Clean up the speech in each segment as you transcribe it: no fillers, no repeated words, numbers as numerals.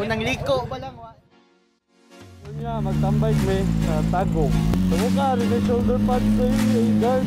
Unang liko pa lang. Yun nga, magtambay kami sa Tagum. Tungkol ka, rin may shoulder pads to yung guard.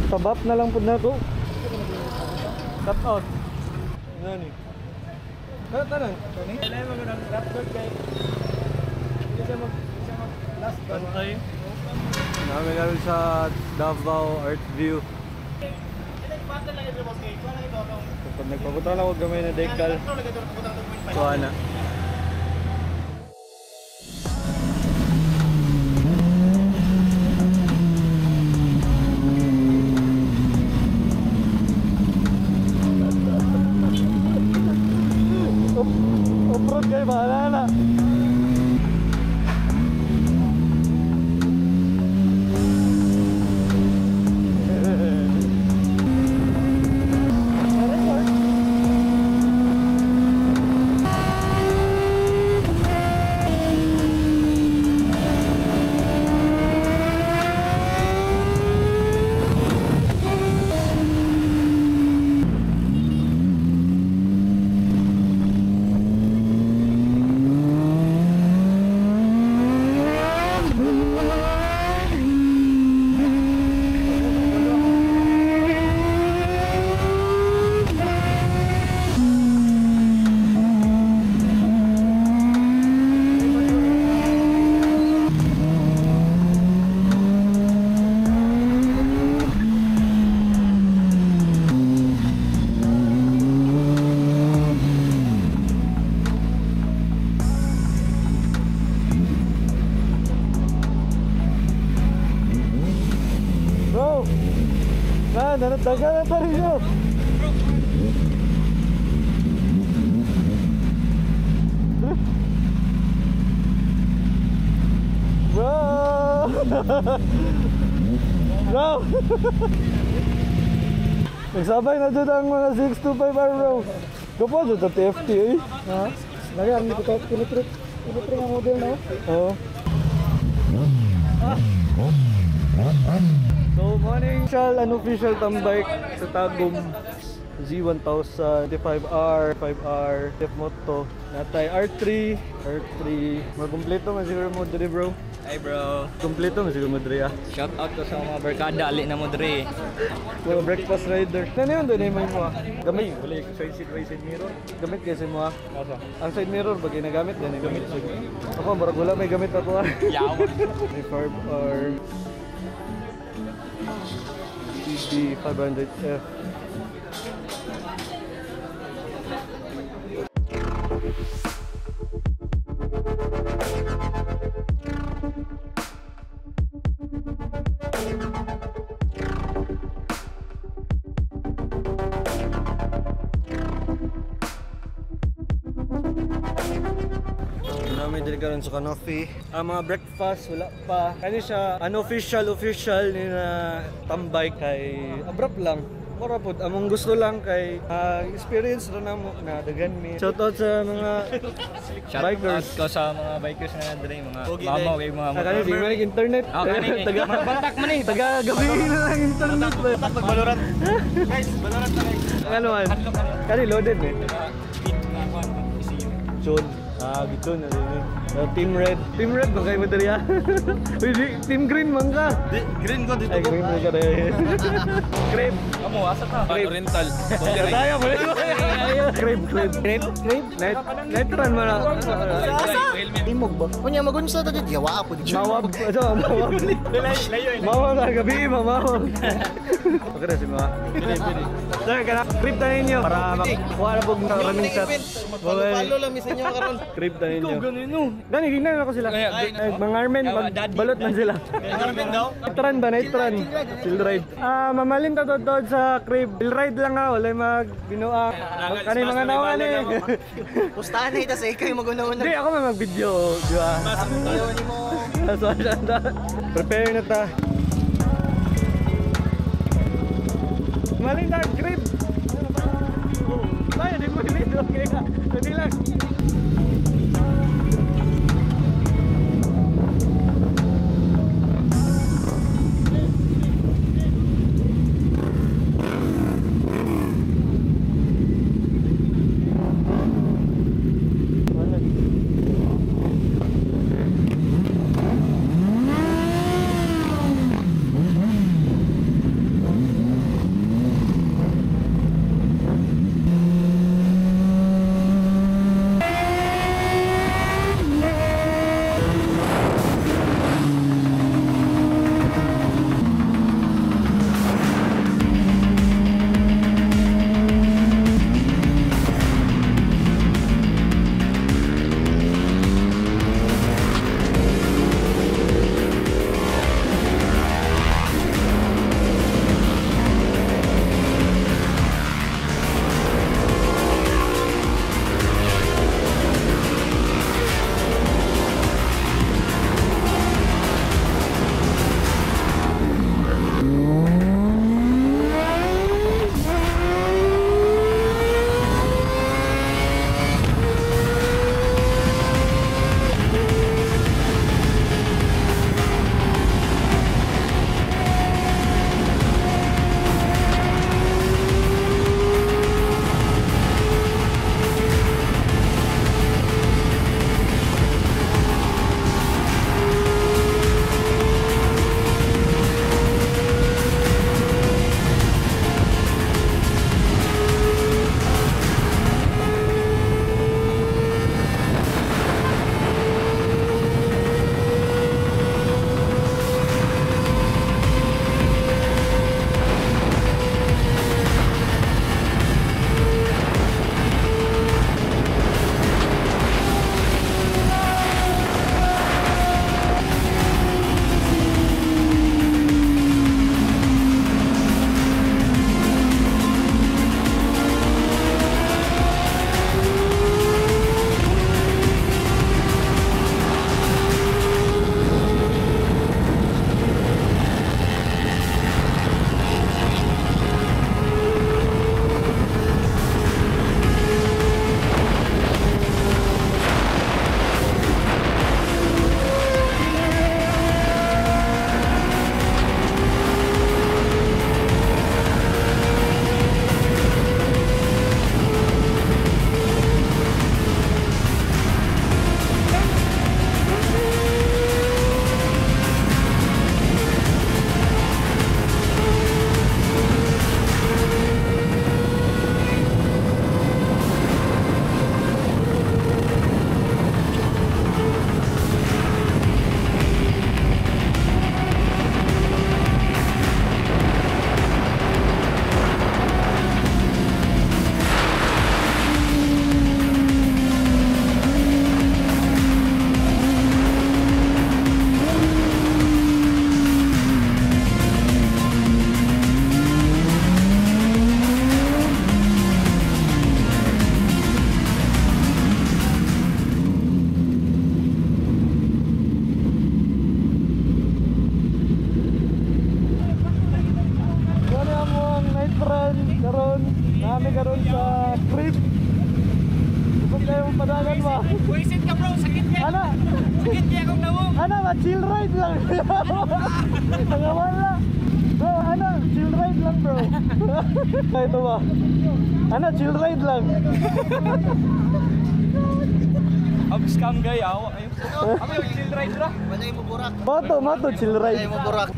Tabap na lang po na ito. Cut out. Ano ni? Cut na. Tony? Kailangan mo ng rap dog kay. Hindi siya mag last bantay. Namin namin sa Davao Art View. Pag nagpaputra lang huwag gamay na decal. Kuha na. Off-road kayo, bahala na. Dagan na tayo nyo. Bro! Bro! Nagsabay na dyan ang mga 625R bro. Gapo dyan sa TFT eh. Ha? Lagi ang kilotrip ang model na. Oo. So, morning official, unofficial tambike sa Tagum. Z1000, 5R, 5R, Def Moto, natay R3, Magumpleto man siguro mo diri bro. Hi bro. Kompleto man siguro mo diri ah. Shout out ko sa mga barkada ali na mo dre. Mga breakfast rider. Ano yun doon mo mo ah? Gamit, wala side seat, side mirror. Gamit kasi mo ah. Ang side mirror ba ginagamit yan? Gamit siya. Ako, marag wala may gamit ako ah. Yaw. May 5R TD 500F. Namin dili karon sa Kanofi. Ang mga breakfast wala pa. Kani siya unofficial official ni na tambay kay abrupt lang. Mura pod among gusto lang kay experience ra namo na dagan mi. Shout out sa mga bikers. Shout out ko sa mga bikers na dre, mga mama kay mga Kani di man internet. taga batak man eh. Taga gabi na lang internet. Pag Valorant. Guys, Valorant na guys. Ano man? Kani loaded eh. Chon. Gito na rin eh. Team Red. Team Red ba kayo madali ah? Pwede, Team Green man ka. Green ko dito. Ay, green mo ka rin. Crave. Kamo asa ta? Rental. Tayo mo rin. Crave. Night run mo na. Timog ba? Kunya magunsa ta dito. Yawa po dito. Mawab. Ano? Mawab. Mawab na gabi. Mawab. Okay na si Mawa. Sir, crave ta ninyo. Para makuha na pong running shot. Palo lang misan nyo karon. Crave ta ninyo. Gani, gignan ako sila. Mga Armen, balot man sila. Armen daw? Night run ba? Night run. Field ride. Mamalim ta doon sa crib. Field ride lang ha. Wala mag-binuak. Kani mga nawan eh. Pustahan na ita sa ikaw yung mag-una-una. Hindi, ako may mag-video. Di ba? Prepare na ta. Maling na, crib. Ay, di mo ilito. Okay ka. Hindi lang. karon, nami karon sa trip. Kung kayo padagan ba? Buisit ka bro, sakit ka. Ana, Sakit ka akong nawong. ana ba chill ride lang. Nangawala. Bro, ana, chill ride lang bro. Ito ba? Ana, chill ride lang. Scam guy, awa kayo. Kami yung chill ride ra. Manay mo burak. Mato, chill ride. Manay mo burak.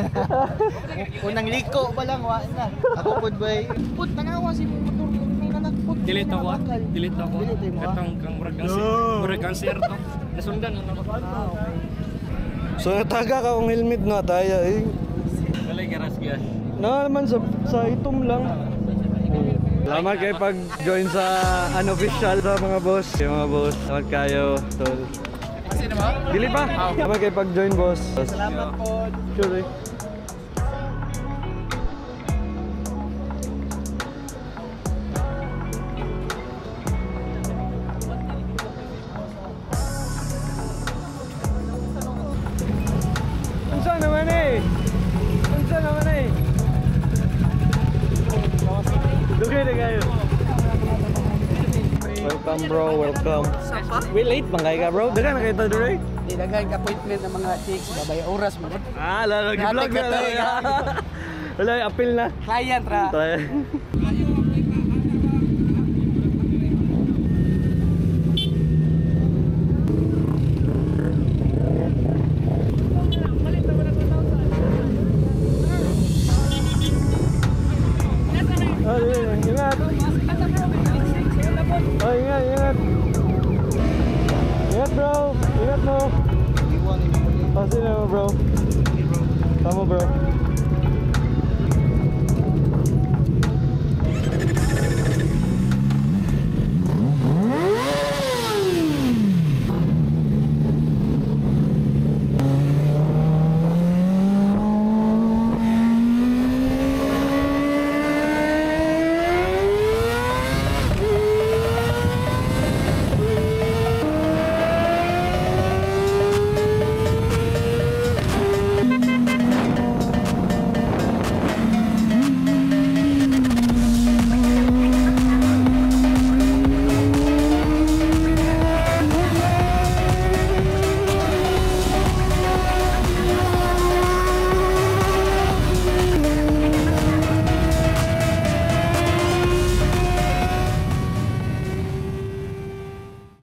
Unang liko pa lang, wa na. Ako pud bay. Pud tanawa si motor may nanak pud. Delete ako. Delete ako. Delete mo, ah? Katong kang murag kang sir to. Nasundan ang nakapal. So nataga ka kung helmet na tayo eh. Walay garas gas. Na naman sa itom lang. Salamat kayo pag-join sa unofficial sa mga boss. Yung mga boss, salamat kayo. Tol. Dili pa? Salamat kayo pag-join boss. Salamat po. Sure eh. Unsa naman eh? Unsa naman eh? Dugay na kayo. Welcome bro, welcome. We late bang kayo ka bro? Dagan na kayo ito dure? Di daghan ka appointment ng mga chicks, babay oras mo. Ah, lalo gi-vlog na lang. Wala, appeal na. Client ra. Ingat. Oh, ingat. Ingat bro. Ingat mo. Pasin na mo bro. Tama bro.